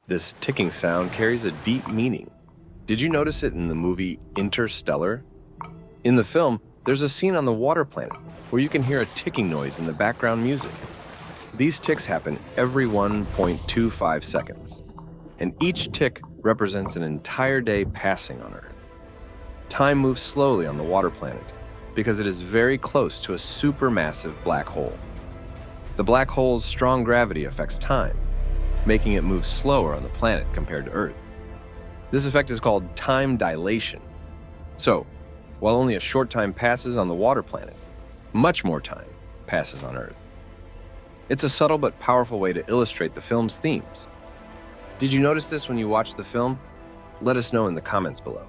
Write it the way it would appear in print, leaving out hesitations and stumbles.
This ticking sound carries a deep meaning. Did you notice it in the movie Interstellar? In the film, there's a scene on the water planet where you can hear a ticking noise in the background music. These ticks happen every 1.25 seconds, and each tick represents an entire day passing on Earth. Time moves slowly on the water planet because it is very close to a supermassive black hole. The black hole's strong gravity affects time, making it move slower on the planet compared to Earth. This effect is called time dilation. So, while only a short time passes on the water planet, much more time passes on Earth. It's a subtle but powerful way to illustrate the film's themes. Did you notice this when you watched the film? Let us know in the comments below.